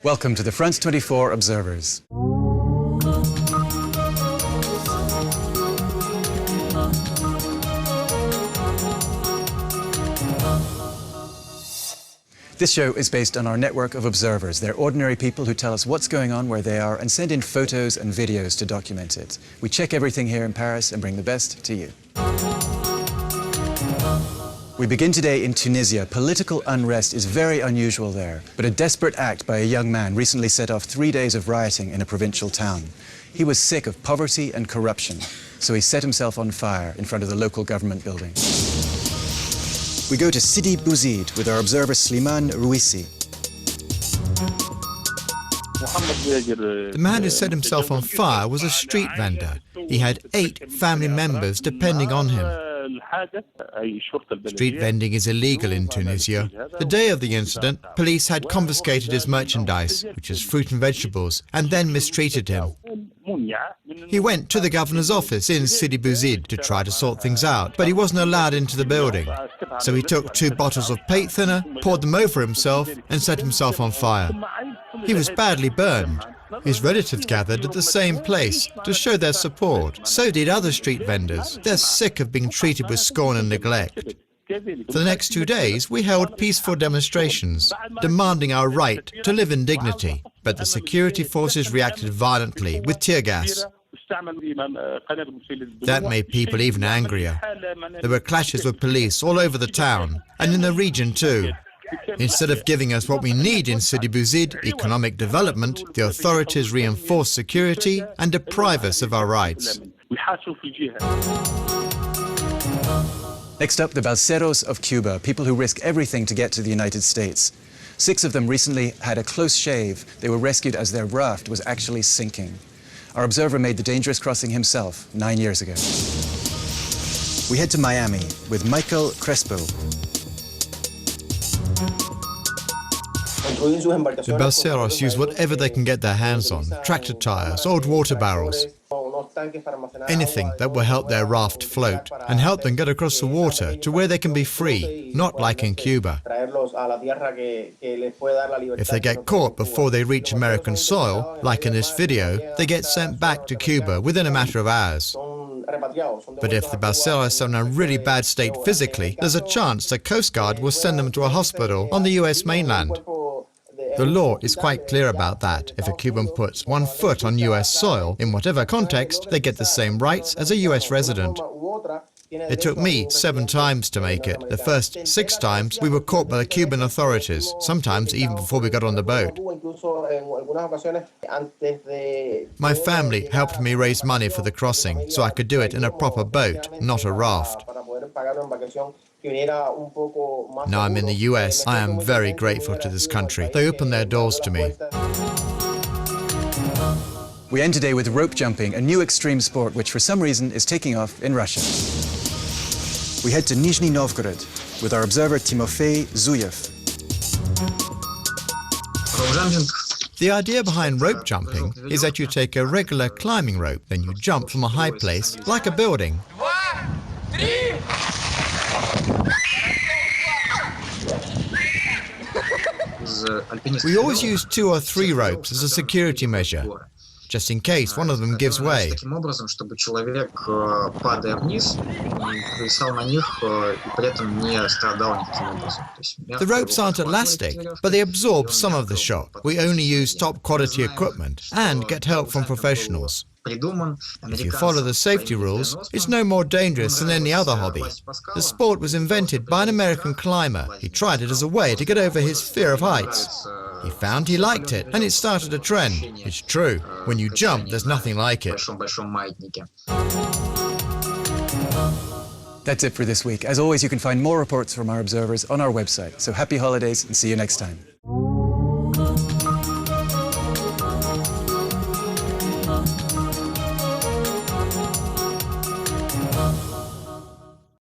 Welcome to the France 24 Observers. This show is based on our network of observers. They're ordinary people who tell us what's going on where they are and send in photos and videos to document it. We check everything here in Paris and bring the best to you. We begin today in Tunisia. Political unrest is very unusual there, but a desperate act by a young man recently set off 3 days of rioting in a provincial town. He was sick of poverty and corruption, so he set himself on fire in front of the local government building. We go to Sidi Bouzid with our observer Slimane Rouissi. The man who set himself on fire was a street vendor. He had 8 family members depending on him. Street vending is illegal in Tunisia. The day of the incident, police had confiscated his merchandise, which is fruit and vegetables, and then mistreated him. He went to the governor's office in Sidi Bouzid to try to sort things out, but he wasn't allowed into the building. So he took 2 bottles of paint thinner, poured them over himself, and set himself on fire. He was badly burned. His relatives gathered at the same place to show their support. So did other street vendors. They're sick of being treated with scorn and neglect. For the next 2 days, we held peaceful demonstrations, demanding our right to live in dignity. But the security forces reacted violently with tear gas. That made people even angrier. There were clashes with police all over the town, and in the region too. Instead of giving us what we need in Sidi Bouzid, economic development, the authorities reinforce security and deprive us of our rights. Next up, the balseros of Cuba, people who risk everything to get to the United States. 6 of them recently had a close shave. They were rescued as their raft was actually sinking. Our observer made the dangerous crossing himself 9 years ago. We head to Miami with Michael Crespo. The balseros use whatever they can get their hands on, tractor tires, old water barrels, anything that will help their raft float and help them get across the water to where they can be free, not like in Cuba. If they get caught before they reach American soil, like in this video, they get sent back to Cuba within a matter of hours. But if the balseros are in a really bad state physically, there's a chance the Coast Guard will send them to a hospital on the US mainland. The law is quite clear about that. If a Cuban puts 1 foot on US soil, in whatever context, they get the same rights as a US resident. It took me 7 times to make it. The first 6 times we were caught by the Cuban authorities, sometimes even before we got on the boat. My family helped me raise money for the crossing, so I could do it in a proper boat, not a raft. Now I'm in the US, I am very grateful to this country. They opened their doors to me. We end today with rope jumping, a new extreme sport which for some reason is taking off in Russia. We head to Nizhny Novgorod with our observer Timofey Zuyev. The idea behind rope jumping is that you take a regular climbing rope, then you jump from a high place, like a building. We always use 2 or 3 ropes as a security measure, just in case one of them gives way. The ropes aren't elastic, but they absorb some of the shock. We only use top quality equipment and get help from professionals. If you follow the safety rules, it's no more dangerous than any other hobby. The sport was invented by an American climber. He tried it as a way to get over his fear of heights. He found he liked it, and it started a trend. It's true. When you jump, there's nothing like it. That's it for this week. As always, you can find more reports from our observers on our website. So happy holidays and see you next time.